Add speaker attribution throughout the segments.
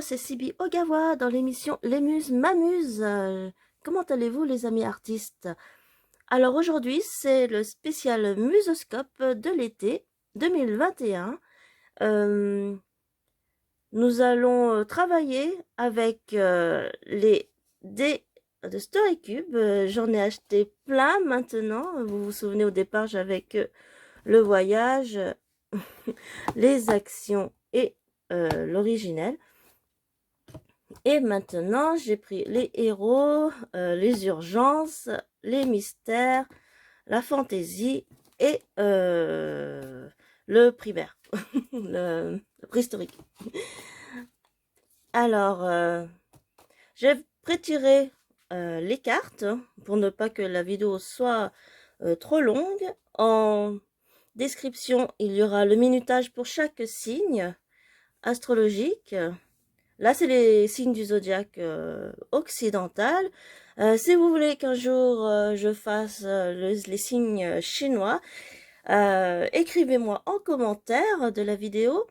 Speaker 1: c'est Sibi Ogawa dans l'émission Les Muses m'amusent. Comment allez-vous les amis artistes? Alors aujourd'hui c'est le spécial Musoscope de l'été 2021. Euh, Nous allons travailler avec les dés de StoryCube. J'en ai acheté plein maintenant. Vous vous souvenez au départ j'avais que le voyage, les actions et l'originel. Et maintenant, j'ai pris les héros, les urgences, les mystères, la fantaisie et le primaire, le préhistorique. Alors, j'ai prétiré les cartes pour ne pas que la vidéo soit trop longue. En description, il y aura le minutage pour chaque signe astrologique. Là, c'est les signes du zodiaque occidental. Si vous voulez qu'un jour je fasse les signes chinois, écrivez-moi en commentaire de la vidéo.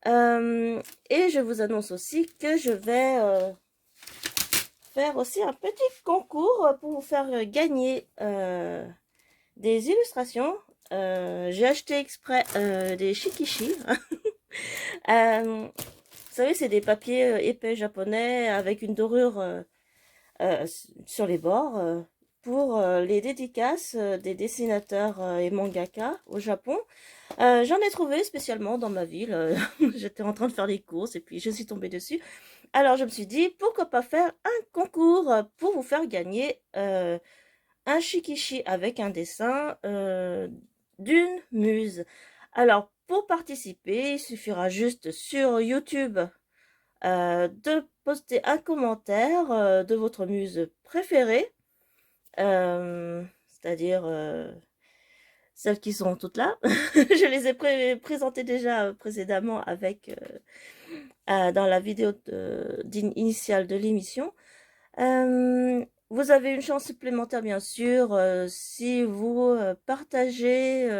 Speaker 1: Et je vous annonce aussi que je vais faire aussi un petit concours pour vous faire gagner des illustrations. J'ai acheté exprès des shikishi. Vous savez, c'est des papiers épais japonais avec une dorure sur les bords pour les dédicaces des dessinateurs et mangaka au Japon. J'en ai trouvé spécialement dans ma ville. J'étais en train de faire les courses et puis je suis tombée dessus. Alors je me suis dit, pourquoi pas faire un concours pour vous faire gagner un shikishi avec un dessin d'une muse. Alors pour participer, il suffira juste sur YouTube de poster un commentaire de votre muse préférée, c'est-à-dire celles qui sont toutes là. Je les ai présentées déjà précédemment avec dans la vidéo initiale de l'émission. Vous avez une chance supplémentaire bien sûr si vous partagez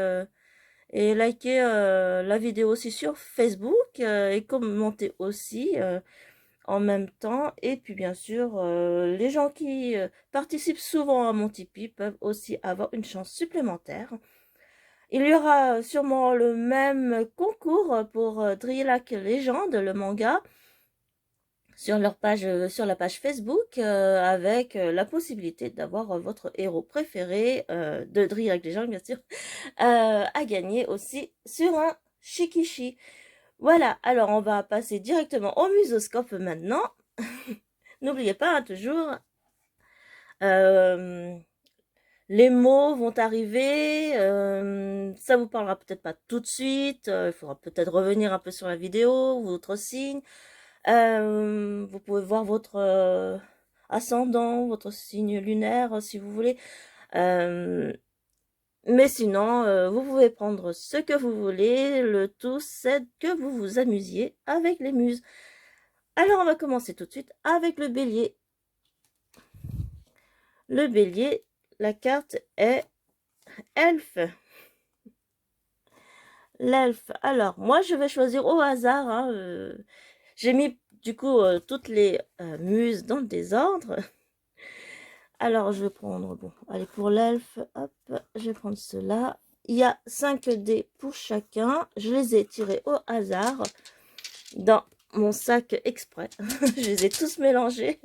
Speaker 1: et likez la vidéo aussi sur Facebook et commentez aussi en même temps. Et puis bien sûr, les gens qui participent souvent à mon Tipeee peuvent aussi avoir une chance supplémentaire. Il y aura sûrement le même concours pour Drillac Legend, le manga, sur leur page, sur la page Facebook, avec la possibilité d'avoir votre héros préféré de Drillac Legend, bien sûr, à gagner aussi sur un Shikishi. Voilà, alors on va passer directement au musoscope maintenant. N'oubliez pas, hein, toujours, euh, les mots vont arriver, ça vous parlera peut-être pas tout de suite, il faudra peut-être revenir un peu sur la vidéo, votre signe. Vous pouvez voir votre ascendant, votre signe lunaire si vous voulez. Mais sinon, vous pouvez prendre ce que vous voulez, le tout c'est que vous vous amusiez avec les muses. Alors on va commencer tout de suite avec le bélier. Le bélier, la carte est elfe. L'elfe. Alors, moi, je vais choisir au hasard. Hein, j'ai mis, du coup, toutes les muses dans le désordre. Alors, je vais prendre, bon, allez, pour l'elfe, hop, je vais prendre cela. Il y a 5 dés pour chacun. Je les ai tirés au hasard dans mon sac exprès. Je les ai tous mélangés.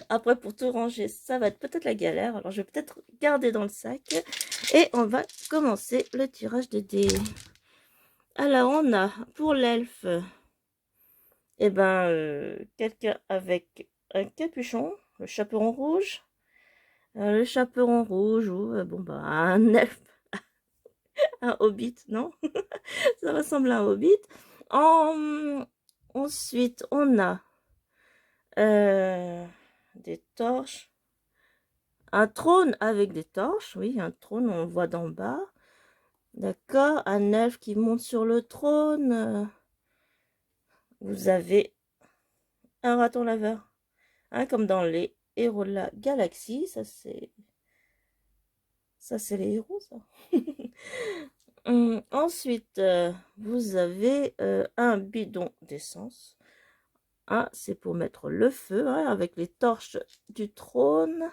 Speaker 1: Après, pour tout ranger, ça va être peut-être la galère. Alors, je vais peut-être garder dans le sac. Et on va commencer le tirage de dés. Alors, on a pour l'elfe, eh ben, quelqu'un avec un capuchon, le chaperon rouge. Le chaperon rouge, ou bon, bah, un elfe, un hobbit, non? Ça ressemble à un hobbit. Ensuite, on a des torches. Un trône avec des torches, oui, un trône, on le voit d'en bas. D'accord, un elfe qui monte sur le trône. Vous avez un raton laveur, hein, comme dans les héros de la galaxie. Ça, c'est les héros, ça. Ensuite, vous avez un bidon d'essence, hein, c'est pour mettre le feu, hein, avec les torches du trône.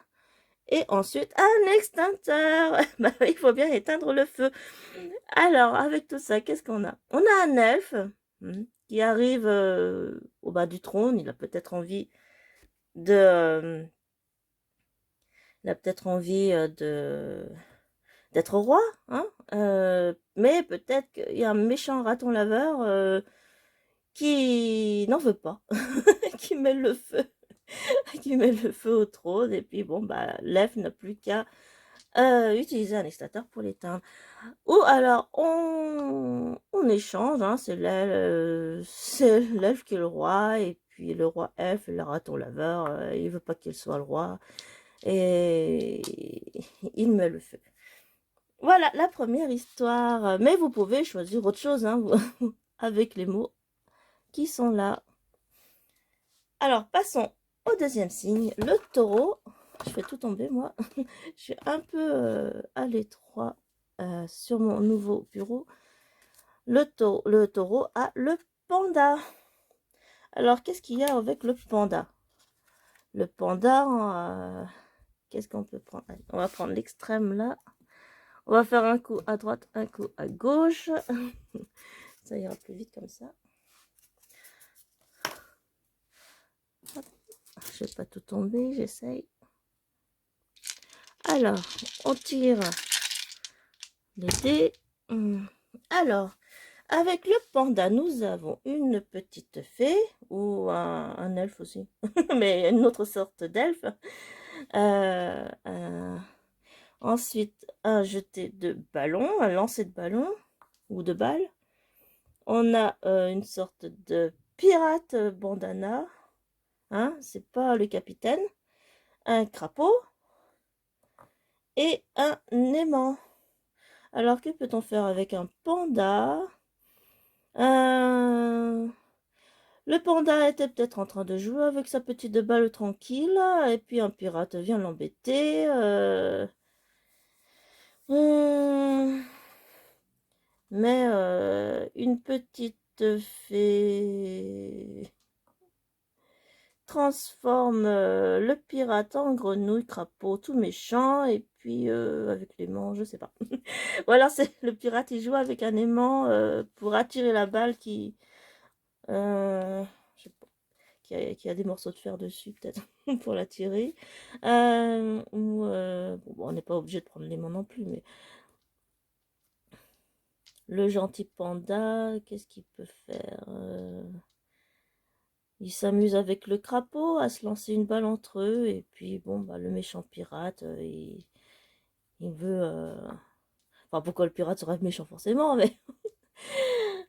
Speaker 1: Et ensuite, un extincteur. Bah, il faut bien éteindre le feu. Alors, avec tout ça, qu'est-ce qu'on a? On a un elfe qui arrive au bas du trône. Il a peut-être envie de... il a peut-être envie d'être roi, hein, mais peut-être qu'il y a un méchant raton laveur qui n'en veut pas, qui met le feu, qui met le feu au trône, et puis bon, bah, l'elfe n'a plus qu'à utiliser un extincteur pour l'éteindre. Ou alors, on échange, hein, c'est l'elfe qui est le roi, et puis le roi elfe, le raton laveur, il veut pas qu'il soit le roi, et il met le feu. Voilà la première histoire. Mais vous pouvez choisir autre chose, hein, avec les mots qui sont là. Alors, passons au deuxième signe, le taureau. Je fais tout tomber, moi. Je suis un peu à l'étroit sur mon nouveau bureau. Le taureau a le panda. Alors, qu'est-ce qu'il y a avec le panda? Le panda, qu'est-ce qu'on peut prendre? Allez, on va prendre l'extrême là. On va faire un coup à droite, un coup à gauche. Ça ira plus vite comme ça. Hop. Je ne vais pas tout tomber, j'essaye. Alors, on tire les dés. Alors, avec le panda, nous avons une petite fée, ou un elfe aussi, mais une autre sorte d'elfe. Ensuite, un jeté de ballon, un lancer de ballon, ou de balle. On a une sorte de pirate bandana, hein, c'est pas le capitaine. Un crapaud et un aimant. Alors, que peut-on faire avec un panda? Le panda était peut-être en train de jouer avec sa petite balle tranquille, et puis un pirate vient l'embêter. Mais une petite fée transforme le pirate en grenouille, crapaud, tout méchant, et puis avec l'aimant, je sais pas. Voilà, c'est le pirate, il joue avec un aimant pour attirer la balle je sais pas, qui a des morceaux de fer dessus, peut-être, pour l'attirer. Bon, on n'est pas obligé de prendre l'aimant non plus, mais le gentil panda, qu'est-ce qu'il peut faire? Il s'amuse avec le crapaud à se lancer une balle entre eux. Et puis, bon, bah, le méchant pirate, il veut... Enfin, pourquoi le pirate serait méchant forcément, mais...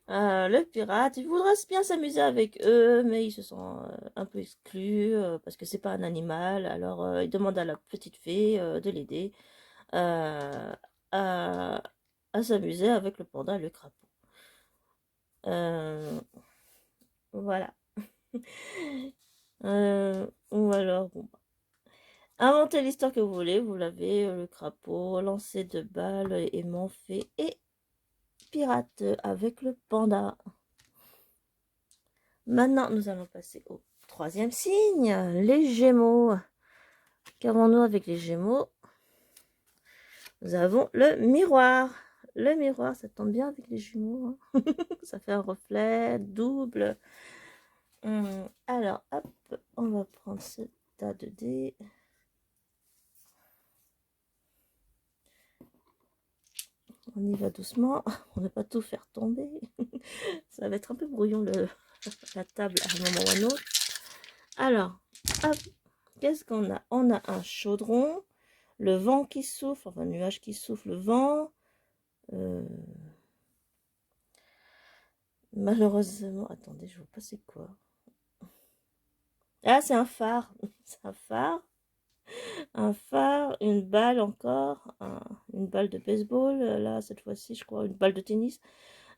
Speaker 1: le pirate, il voudrait bien s'amuser avec eux, mais il se sent un peu exclu parce que c'est pas un animal. Alors, il demande à la petite fée de l'aider euh, à, à s'amuser avec le panda et le crapaud. Voilà. Ou alors, bon, inventez l'histoire que vous voulez, vous l'avez, le crapaud, lancer de balles, aimant, fée et pirate avec le panda. Maintenant, nous allons passer au troisième signe, les Gémeaux. Qu'avons-nous avec les Gémeaux? Nous avons le miroir. Le miroir, ça tombe bien avec les Gémeaux. Hein. Ça fait un reflet double. Alors, hop, on va prendre ce tas de dés. On y va doucement. On ne va pas tout faire tomber. Ça va être un peu brouillon la table à un moment ou à un autre. Alors, hop, qu'est-ce qu'on a? On a un chaudron, le vent qui souffle, enfin un nuage qui souffle, le vent. Malheureusement, attendez, je vois pas c'est quoi. Ah, c'est un phare. C'est un phare. Un phare, une balle encore, une balle de baseball, là cette fois-ci je crois une balle de tennis,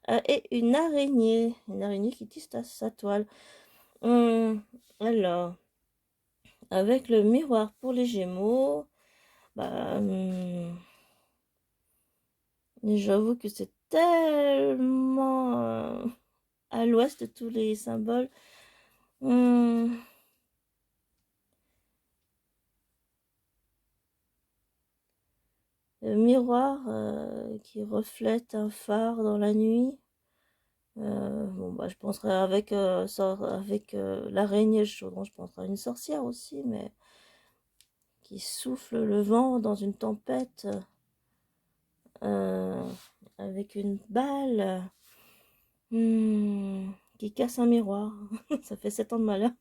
Speaker 1: et une araignée qui tisse sa toile. Alors, avec le miroir pour les Gémeaux, bah, j'avoue que c'est tellement à l'ouest de tous les symboles Hmm, le miroir qui reflète un phare dans la nuit. Bon, bah, je penserais avec l'araignée chaudron, je penserais à une sorcière aussi, mais qui souffle le vent dans une tempête euh, avec une balle qui casse un miroir. Ça fait 7 ans de malheur.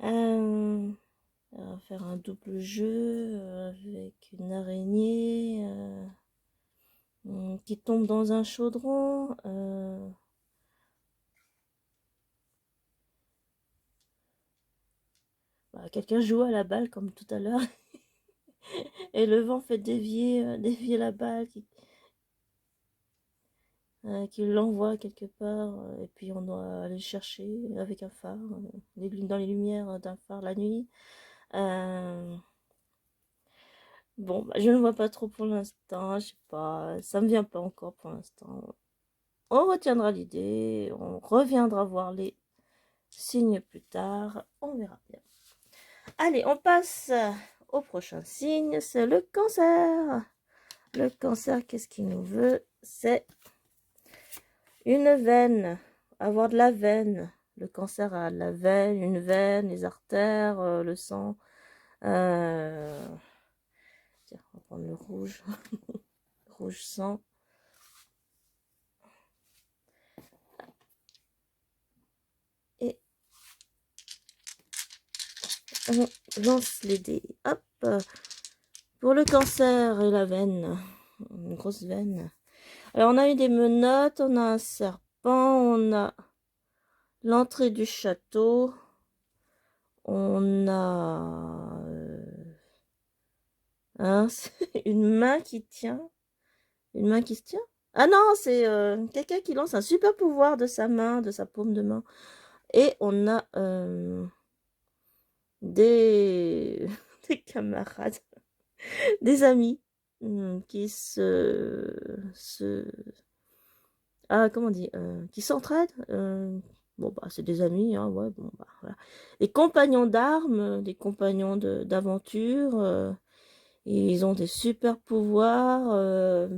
Speaker 1: Euh, on va faire un double jeu avec une araignée qui tombe dans un chaudron. Bah, quelqu'un joue à la balle comme tout à l'heure et le vent fait dévier la balle qui l'envoie quelque part et puis on doit aller le chercher avec un phare dans les lumières d'un phare la nuit. Bon, bah, je ne vois pas trop pour l'instant, je sais pas, ça me vient pas encore pour l'instant. On retiendra l'idée, on reviendra voir les signes plus tard, on verra bien. Allez, on passe au prochain signe, c'est le cancer. Le cancer, qu'est-ce qu'il nous veut? C'est une veine, avoir de la veine. Le cancer a de la veine, une veine, les artères, le sang. Tiens, on va prendre le rouge. Rouge sang. Et on lance les dés. Hop. Pour le cancer et la veine. Une grosse veine. Alors, on a eu des menottes, on a un serpent, on a l'entrée du château, on a une main qui tient. Une main qui se tient? Ah non, c'est quelqu'un qui lance un super pouvoir de sa main, de sa paume de main. Et on a des... des camarades, des amis qui Ah, comment on dit qui s'entraident. Bon, bah, c'est des amis, hein, ouais, bon, bah, voilà. Des compagnons d'armes, des compagnons d'aventure. Ils ont des super pouvoirs.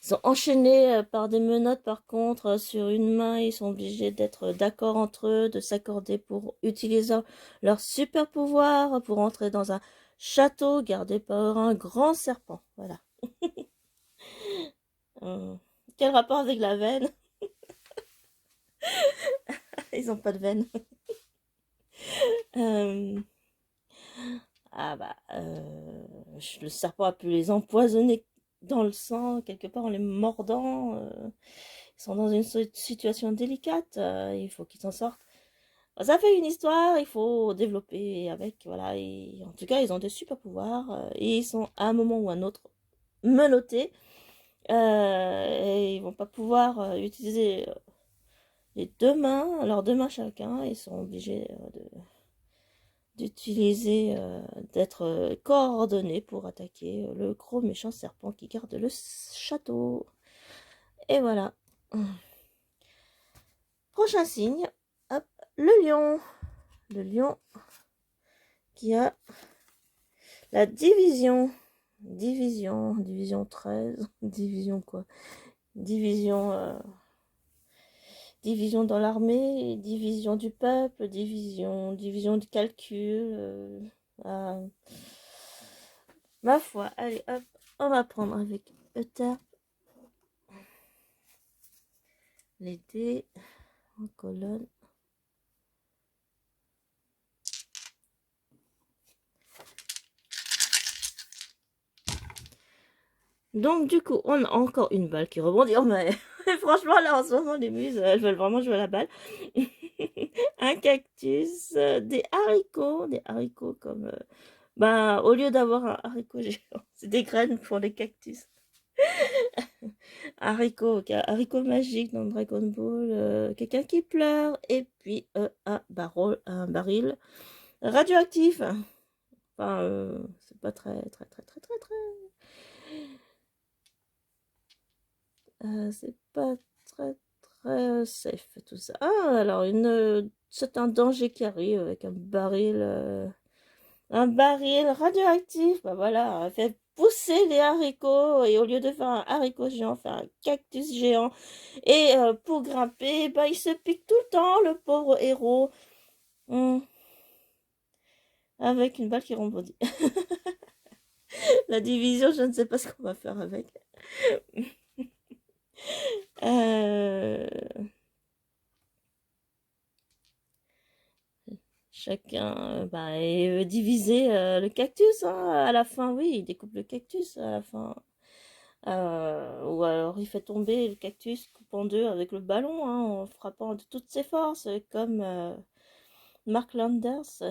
Speaker 1: Ils sont enchaînés par des menottes, par contre, sur une main. Ils sont obligés d'être d'accord entre eux, de s'accorder pour utiliser leur super pouvoir, pour entrer dans un château gardé par un grand serpent. Voilà. Hum. Quel rapport avec la veine? Ils ont pas de veine. Euh, Ah bah, le serpent a pu les empoisonner dans le sang, quelque part en les mordant. Ils sont dans une situation délicate, il faut qu'ils s'en sortent. Bah, ça fait une histoire, il faut développer avec, voilà. Et en tout cas, ils ont des super pouvoirs et ils sont à un moment ou à un autre menottés. Et ils vont pas pouvoir utiliser les deux mains, leurs deux mains chacun. Ils sont obligés d'utiliser, d'être coordonnés pour attaquer le gros méchant serpent qui garde le château. Et voilà. Prochain signe, hop, le lion. Le lion qui a la division. Division 13. Division quoi? Division, division dans l'armée, division du peuple, division du calcul. Ah, ma foi, allez hop, on va prendre avec Ether les dés en colonne. Donc du coup, on a encore une balle qui rebondit. Oh, mais franchement, là en ce moment, les muses, elles veulent vraiment jouer à la balle. Un cactus, des haricots comme... ben, au lieu d'avoir un haricot géant, c'est des graines pour les cactus. Haricot magique dans Dragon Ball, quelqu'un qui pleure, et puis un baril radioactif. Enfin, c'est pas très, très, très, très, très, très. C'est pas très très safe tout ça. Ah, alors c'est un danger qui arrive avec un baril radioactif. Bah voilà, elle fait pousser les haricots et au lieu de faire un haricot géant, faire un cactus géant. Et pour grimper, bah il se pique tout le temps, le pauvre héros. Hmm, avec une balle qui rebondit. La division, je ne sais pas ce qu'on va faire avec. Euh, Chacun bah, est divisé le cactus hein, à la fin. Oui, il découpe le cactus à la fin. Ou alors il fait tomber le cactus coupe en deux avec le ballon hein, en frappant de toutes ses forces, comme Mark Landers,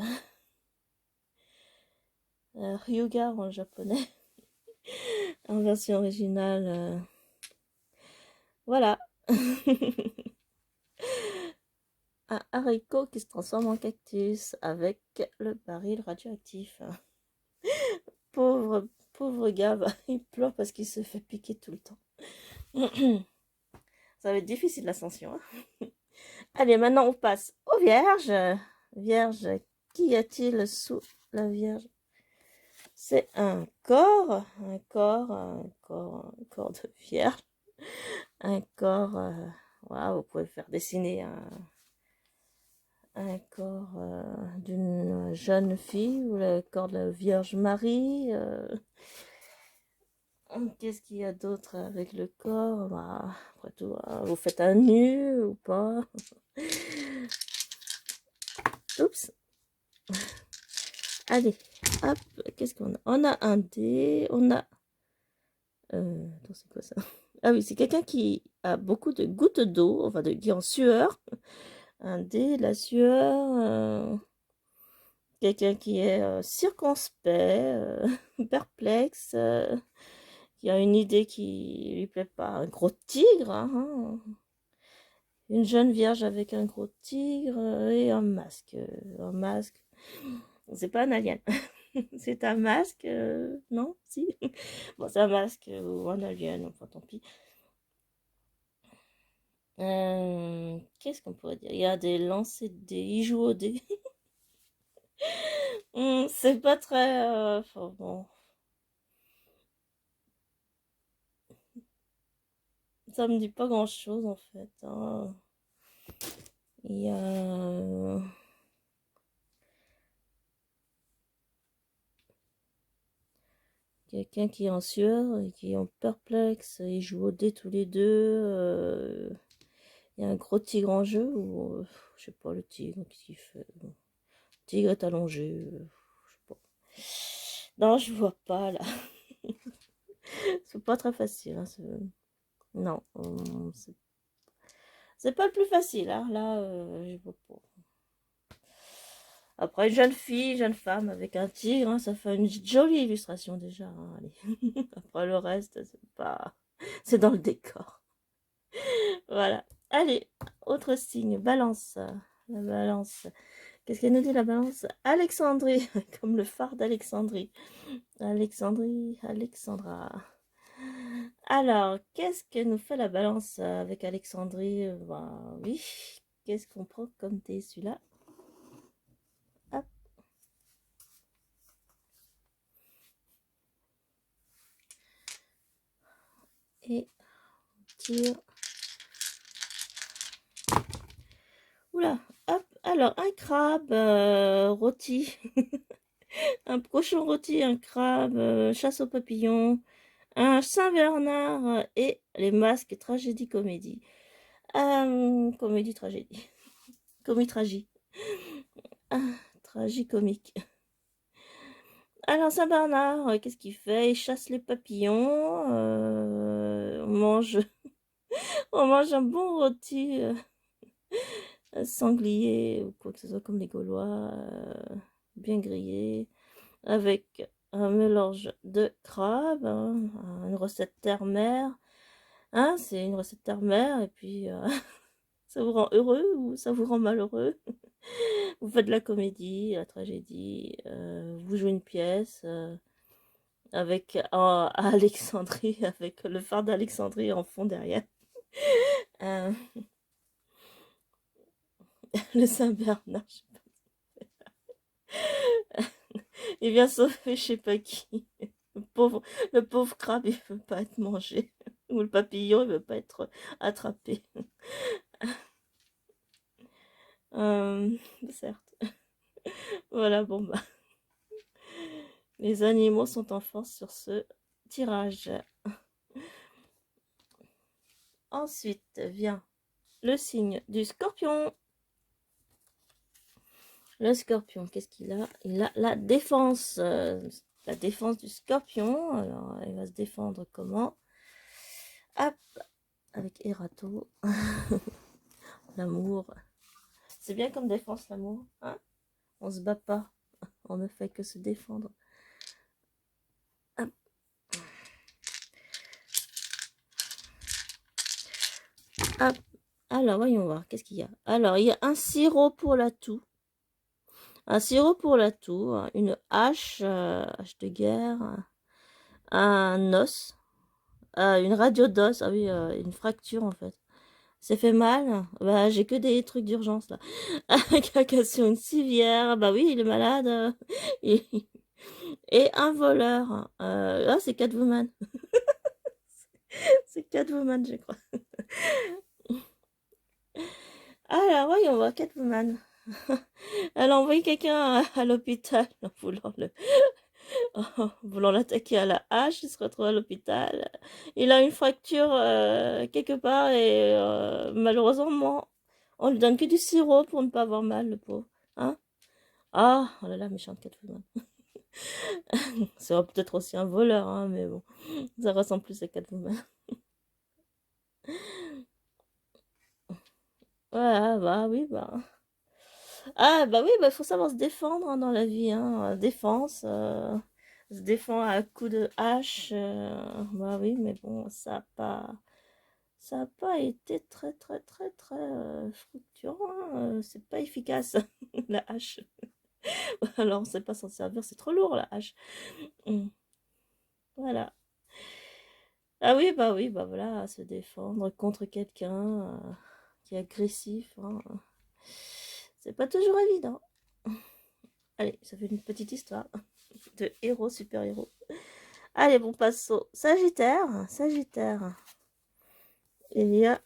Speaker 1: Ryuga en japonais, en version originale. Voilà. Un haricot qui se transforme en cactus avec le baril radioactif. Pauvre, pauvre gars, bah, il pleure parce qu'il se fait piquer tout le temps. Ça va être difficile l'ascension. Hein. Allez, maintenant on passe aux vierges. Vierge, qu'y a-t-il sous la vierge? C'est un corps de vierge. Un corps, waouh, vous pouvez faire dessiner un corps d'une jeune fille ou le corps de la Vierge Marie. Qu'est-ce qu'il y a d'autre avec le corps? Bah, après tout, vous faites un nu ou pas? Oups. Allez, hop, qu'est-ce qu'on a? On a un dé, on a... attends, c'est quoi ça? Ah oui, c'est quelqu'un qui a beaucoup de gouttes d'eau, enfin, qui est en sueur. Un dé, la sueur... quelqu'un qui est circonspect, perplexe, qui a une idée qui lui plaît pas. Un gros tigre, hein. Une jeune vierge avec un gros tigre et un masque. Un masque. C'est pas un alien. C'est un masque, non? Si. Bon, c'est un masque ou un alien, enfin tant pis. Qu'est-ce qu'on pourrait dire? Il y a des lancers de dés, il joue au dé. C'est pas très... enfin, bon, ça me dit pas grand-chose en fait. Hein. Il y a quelqu'un qui est en sueur et qui est en perplexe. Ils jouent au dé tous les deux. Il y a un gros tigre en jeu ou je sais pas le tigre qu'est-ce qu'il fait. Le tigre est allongé. Je sais pas. Non, je vois pas là. C'est pas très facile. Hein, non, c'est pas le plus facile. Hein. Là, je vois pas. Après, une jeune fille, jeune femme avec un tigre, hein, ça fait une jolie illustration déjà. Hein, allez. Après, le reste, c'est pas... C'est dans le décor. Voilà. Allez, autre signe, balance. La balance. Qu'est-ce qu'elle nous dit, la balance? Alexandrie, comme le phare d'Alexandrie. Alexandrie, Alexandra. Alors, qu'est-ce que nous fait la balance avec Alexandrie? Bah, oui. Qu'est-ce qu'on prend comme thé, celui-là? Hop. Et tire. Oula, hop. Alors, un crabe rôti. Un cochon rôti, un crabe, chasse aux papillons, un Saint-Bernard et les masques tragédie-comédie. Comédie-tragédie. Comédie-tragie. Ah, tragique-comique. Alors, Saint-Bernard, qu'est-ce qu'il fait? Il chasse les papillons. On mange... on mange un bon rôti sanglier ou quoi que ce soit comme les Gaulois. Bien grillé. Avec un mélange de crabe, hein, une recette terre-mer. Hein, c'est une recette terre-mer et puis ça vous rend heureux ou ça vous rend malheureux. Vous faites de la comédie, la tragédie, vous jouez une pièce. avec à Alexandrie, avec le phare d'Alexandrie en fond derrière. Euh, le Saint-Bernard, il vient sauver je sais pas qui. Le pauvre, le pauvre crabe, il veut pas être mangé. Ou le papillon, il veut pas être attrapé. Euh, certes. Voilà, bon bah. Les animaux sont en force sur ce tirage. Ensuite vient le signe du scorpion. Le scorpion, qu'est-ce qu'il a? Il a la défense. La défense du scorpion. Alors, il va se défendre comment? Hop, avec Erato. L'amour. C'est bien comme défense, l'amour. Hein, on se bat pas. On ne fait que se défendre. Hop. Hop. Alors, voyons voir. Qu'est-ce qu'il y a? Alors, il y a un sirop pour la toux. Un sirop pour la toux. Une hache. Hache de guerre. Un os. Une radio d'os. Ah oui, une fracture en fait. C'est fait mal? Bah, j'ai que des trucs d'urgence là. Caca sur une civière. Bah oui, il est malade. Et, et un voleur. Ah, c'est Catwoman. C'est Catwoman, je crois. Alors, voyons voir Catwoman. Elle a envoyé quelqu'un à l'hôpital en voulant voulant l'attaquer à la hache. Il se retrouve à l'hôpital. Il a une fracture quelque part et malheureusement, on lui donne que du sirop pour ne pas avoir mal, le pauvre. Hein? Ah, oh là là, méchante Catwoman. C'est peut-être aussi un voleur, hein, mais bon, ça ressemble plus à Catwoman. Ouais, bah oui, bah. Ah, bah oui, bah faut savoir se défendre hein, dans la vie, hein. Défense, se défend à coups de hache. Bah oui, mais bon, ça a pas été très, très, très, très fructueux, hein. C'est pas efficace, la hache. Alors, on sait pas s'en servir, c'est trop lourd, la hache. Voilà. Ah oui, bah voilà, se défendre contre quelqu'un qui est agressif, hein. C'est pas toujours évident. Allez, ça fait une petite histoire de héros, super-héros. Allez, bon, passe au Sagittaire. Sagittaire. Il y a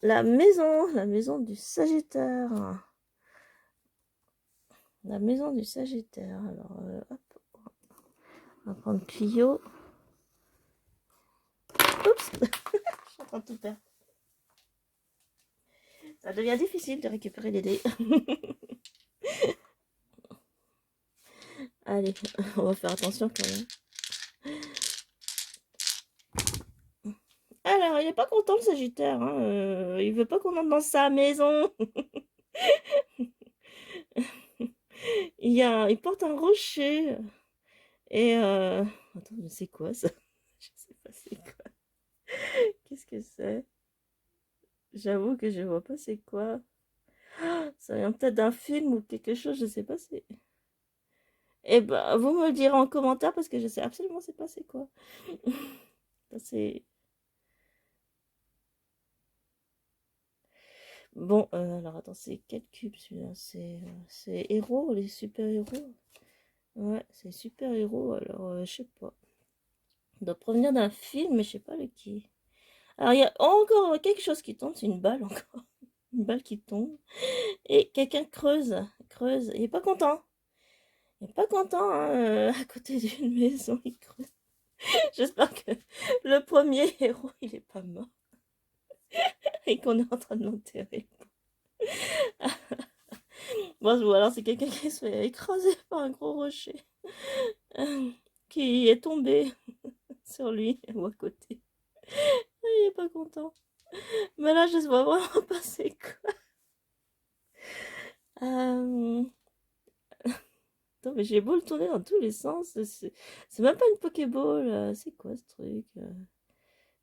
Speaker 1: la maison du Sagittaire. La maison du Sagittaire. Alors, hop, on va prendre Clio. Oups, je suis en train de tout perdre. Ça devient difficile de récupérer les dés. Allez, on va faire attention quand même. Alors, il est pas content le Sagittaire. Hein. Il veut pas qu'on entre dans sa maison. Il porte un rocher. Et attends, mais c'est quoi ça? Je sais pas c'est quoi. Qu'est-ce que c'est? J'avoue que je vois pas c'est quoi. Ah, ça vient peut-être d'un film ou quelque chose, je sais pas c'est. Eh ben, vous me le direz en commentaire parce que je sais absolument c'est pas c'est quoi. C'est bon. Alors attends, c'est quel cube celui-là? C'est héros, les super-héros. Ouais, c'est super-héros. Alors je sais pas. Il doit provenir d'un film, mais je sais pas lequel. Alors il y a encore quelque chose qui tombe, c'est une balle encore. Une balle qui tombe. Et quelqu'un creuse, creuse. Il est pas content. Il est pas content, hein, à côté d'une maison, il creuse. J'espère que le premier héros, il est pas mort. Et qu'on est en train de l'enterrer. Bon, ou alors c'est quelqu'un qui se fait écraser par un gros rocher. Qui est tombé sur lui ou à côté. Il est pas content. Mais là, je vois vraiment pas c'est quoi. Attends, mais j'ai beau le tourner dans tous les sens. C'est même pas une Pokéball. C'est quoi ce truc?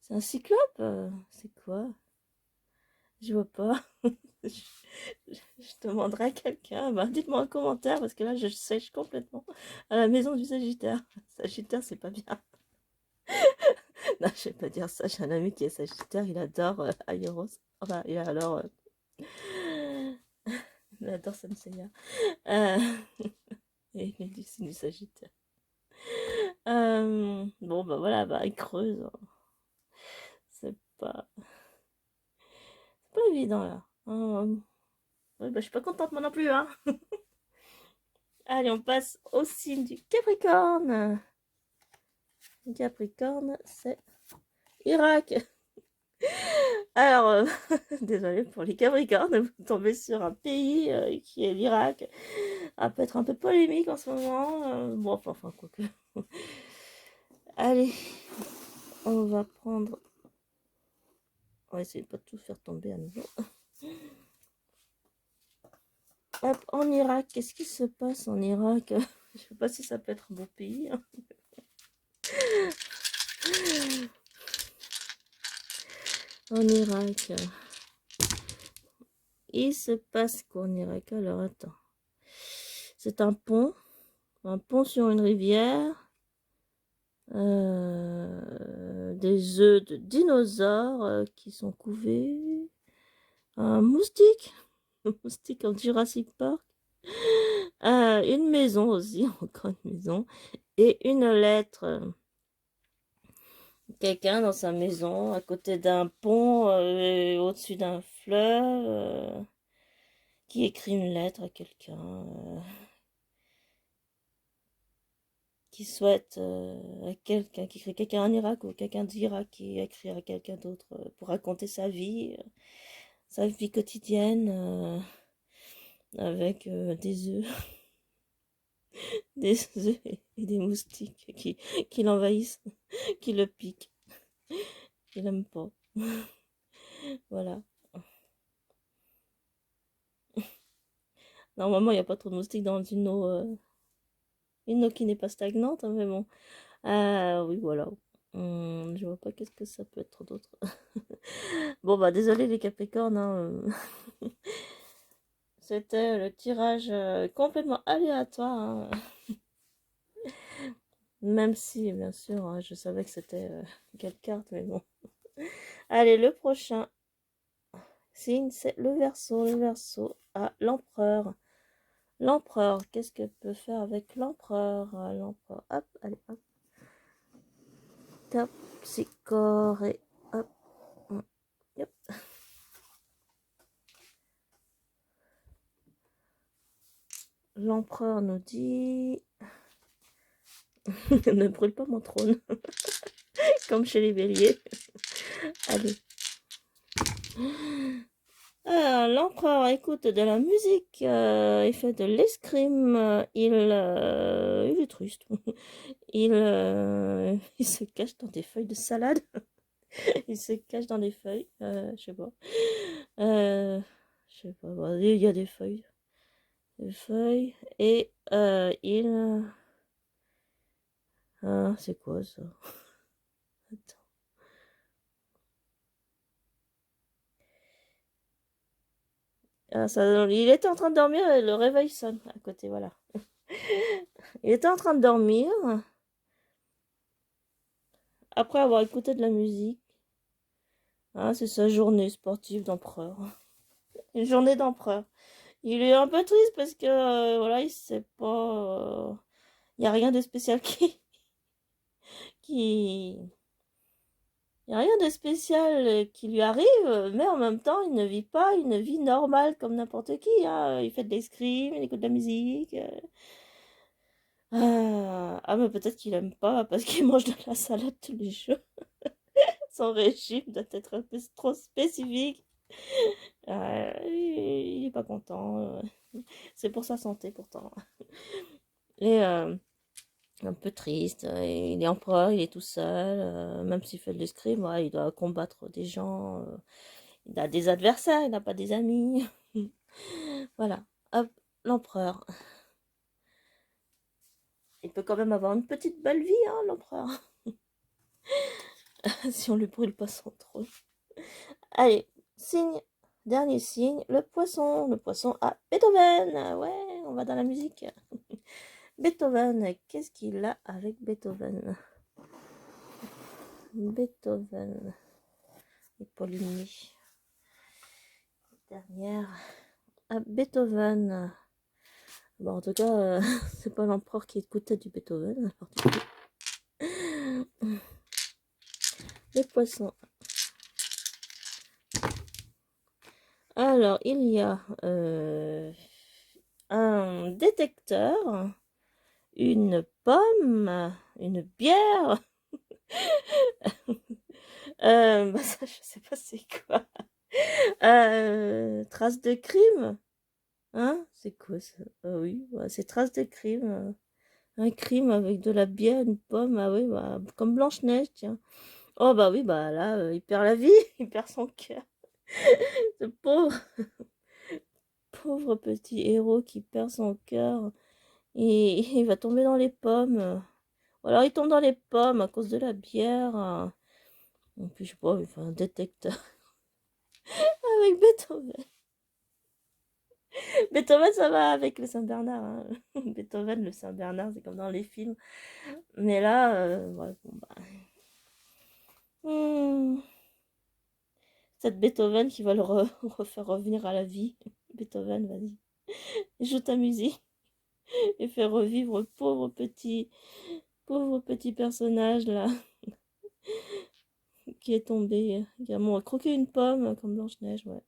Speaker 1: C'est un cyclope? C'est quoi? Je vois pas. Je, je demanderai à quelqu'un. Bah, dites-moi en commentaire parce que là, je sèche complètement à la maison du Sagittaire. Sagittaire, c'est pas bien. Non, je vais pas dire ça. J'ai un ami qui est Sagittaire. Il adore Aéros. Enfin, il adore Sanseiya. Euh, et il dit que c'est du Sagittaire. Bon, bah voilà, bah, il creuse, hein. C'est pas, pas évident là. Ouais, bah, je suis pas contente moi non plus, hein. Allez, on passe au signe du Capricorne. Capricorne, c'est Irak. Alors, désolé pour les Capricornes, vous tombez sur un pays qui est l'Irak. Ça peut être un peu polémique en ce moment. Bon, enfin, quoi que. Allez, on va prendre. On va essayer de pas tout faire tomber à nouveau. Hop, en Irak, qu'est-ce qui se passe en Irak? Je sais pas si ça peut être un beau pays, hein. En Irak, il se passe quoi en Irak? Alors, attends. C'est un pont sur une rivière, des œufs de dinosaures qui sont couvés, un moustique, un moustique en Jurassic Park, une maison aussi, encore une maison, et une lettre. Quelqu'un dans sa maison, à côté d'un pont, au-dessus d'un fleuve, qui écrit une lettre à quelqu'un, qui souhaite à quelqu'un, qui écrit quelqu'un en Irak ou quelqu'un d'Irak qui écrit à quelqu'un d'autre pour raconter sa vie quotidienne, avec des œufs, des œufs et des moustiques qui l'envahissent, qui le piquent. Il n'aime pas. Voilà. Normalement, il n'y a pas trop de moustiques dans une eau qui n'est pas stagnante, hein, mais bon. Ah oui, voilà. Je vois pas qu'est-ce que ça peut être d'autre. Bon, bah, désolé les Capricornes, hein. C'était le tirage complètement aléatoire, hein. Même si, bien sûr, hein, je savais que c'était quelle carte, mais bon. Allez, le prochain signe, c'est le Verseau. Le Verseau à l'Empereur. L'Empereur, qu'est-ce que peut faire avec l'Empereur? L'Empereur, hop, allez, hop. Terpsichore et hop. Yep. L'Empereur nous dit... ne brûle pas mon trône. Comme chez les béliers. Allez. Alors, l'empereur écoute de la musique, il fait de l'escrime, il est triste. Il se cache dans des feuilles de salade. Il se cache dans des feuilles, je sais pas. Je sais pas, bon, il y a des feuilles. Des feuilles. Et ah, c'est quoi ça? Attends. Ah, ça, il était en train de dormir et le réveil sonne à côté, voilà. Il était en train de dormir après avoir écouté de la musique. Ah, c'est sa journée sportive d'empereur. Une journée d'empereur. Il est un peu triste parce que voilà, il sait pas. Il n'y a rien de spécial qui. Il n'y a rien de spécial qui lui arrive, mais en même temps, il ne vit pas une vie normale comme n'importe qui, hein. Il fait de l'escrime, il écoute de la musique. Ah, mais peut-être qu'il aime pas parce qu'il mange de la salade tous les jours. Son régime doit être un peu trop spécifique. Il est pas content. C'est pour sa santé pourtant. Et un peu triste. Il est empereur, il est tout seul. Même s'il fait de l'escrime, ouais, il doit combattre des gens. Il a des adversaires, il n'a pas des amis. Voilà. Hop, l'empereur. Il peut quand même avoir une petite belle vie, hein, l'empereur. Si on lui brûle pas son trône. Allez, signe Dernier signe, le poisson. Le poisson à Beethoven. Ouais, on va dans la musique. Beethoven, qu'est-ce qu'il a avec Beethoven? Beethoven et Paulini. Dernière à Beethoven. Bon, en tout cas, c'est pas l'empereur qui écoutait du Beethoven. Les poissons. Alors, il y a un détecteur, une pomme, une bière. Bah ça, je sais pas c'est quoi. Trace de crime. Hein? C'est quoi ça? Ah oui, ouais, c'est trace de crime. Un crime avec de la bière, une pomme. Ah oui, bah, comme Blanche-Neige, tiens. Oh bah oui, bah là, il perd la vie, il perd son cœur. Ce pauvre, pauvre petit héros qui perd son cœur. Et il va tomber dans les pommes. Ou alors il tombe dans les pommes à cause de la bière. En plus, je sais pas, il fait un détecteur avec Beethoven. Beethoven, ça va avec le Saint-Bernard. Hein. Beethoven, le Saint-Bernard, c'est comme dans les films. Mais là, ouais, bon, bah. Hmm, cette Beethoven qui va le refaire revenir à la vie. Beethoven, vas-y. Joue ta musique et fais revivre le pauvre petit personnage là qui est tombé. Qui a croqué une pomme comme Blanche-Neige, ouais.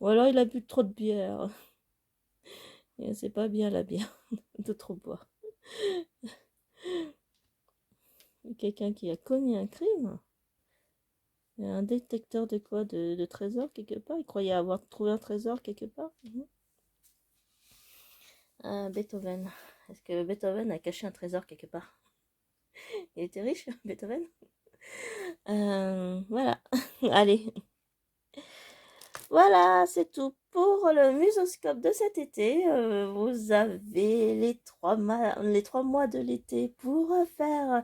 Speaker 1: Ou alors il a bu trop de bière. Et c'est pas bien la bière de trop boire. Quelqu'un qui a commis un crime. Un détecteur de quoi? De trésors quelque part? Il croyait avoir trouvé un trésor quelque part? Beethoven. Est-ce que Beethoven a caché un trésor quelque part? Il était riche, Beethoven? Voilà. Allez. Voilà, c'est tout pour le musoscope de cet été. Vous avez les 3 mois de l'été pour faire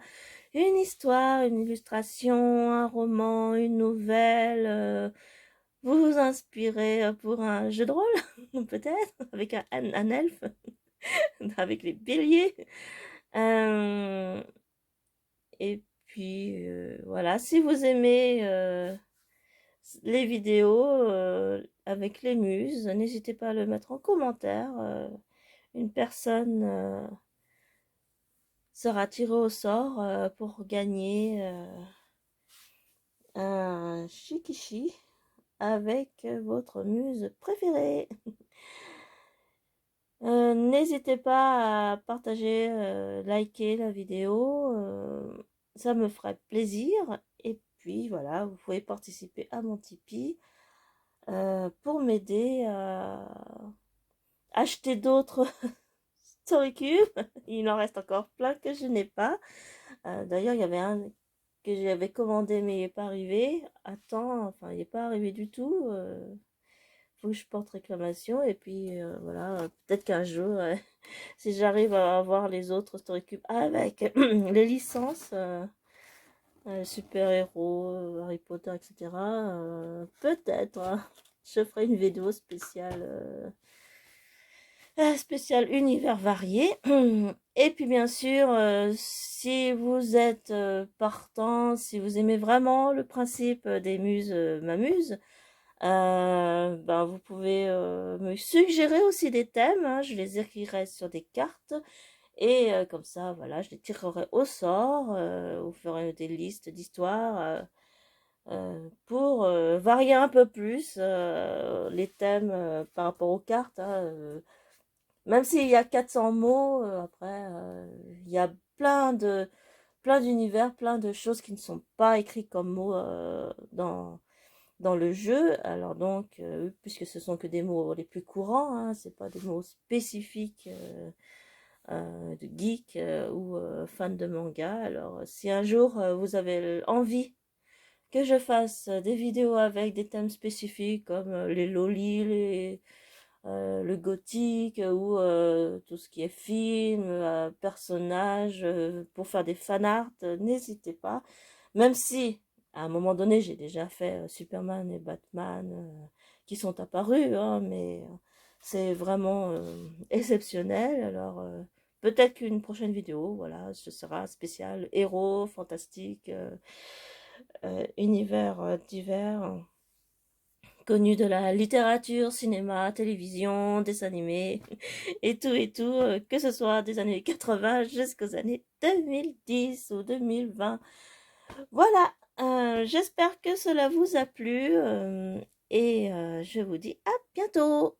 Speaker 1: une histoire, une illustration, un roman, une nouvelle. Vous vous inspirez pour un jeu de rôle, peut-être, avec un elfe, avec les béliers. Et puis, voilà, si vous aimez les vidéos avec les muses, n'hésitez pas à le mettre en commentaire. Une personne sera tirée au sort pour gagner un shikishi avec votre muse préférée. N'hésitez pas à partager, liker la vidéo, ça me ferait plaisir. Et puis voilà, vous pouvez participer à mon Tipeee pour m'aider à acheter d'autres Storycube. Il en reste encore plein que je n'ai pas. D'ailleurs, il y avait un que j'avais commandé mais il n'est pas arrivé. Attends, enfin, il n'est pas arrivé du tout. Faut que je porte réclamation. Et puis voilà, peut-être qu'un jour, si j'arrive à avoir les autres Storycube avec les licences, super-héros, Harry Potter, etc., peut-être hein, je ferai une vidéo spéciale. Spécial univers varié. Et puis bien sûr, si vous êtes partant, si vous aimez vraiment le principe des muses m'amuse, ben vous pouvez me suggérer aussi des thèmes. Hein, je les écrirai sur des cartes. Et comme ça, voilà, je les tirerai au sort. Vous ferez des listes d'histoires pour varier un peu plus les thèmes par rapport aux cartes. Hein, même s'il y a 400 mots, après, il y a plein d'univers, plein de choses qui ne sont pas écrites comme mots dans le jeu. Alors donc, puisque ce sont que des mots les plus courants, hein, c'est pas des mots spécifiques de geek ou fan de manga. Alors, si un jour vous avez envie que je fasse des vidéos avec des thèmes spécifiques comme les lolis, le gothique ou tout ce qui est film, personnages, pour faire des fanarts, n'hésitez pas. Même si À un moment donné, j'ai déjà fait Superman et Batman qui sont apparus, hein, mais c'est vraiment exceptionnel. Alors, peut-être qu'une prochaine vidéo, voilà, ce sera spécial héros, fantastique, univers divers, connus de la littérature, cinéma, télévision, dessins animés, et tout, que ce soit des années 80 jusqu'aux années 2010 ou 2020. Voilà, j'espère que cela vous a plu et je vous dis à bientôt.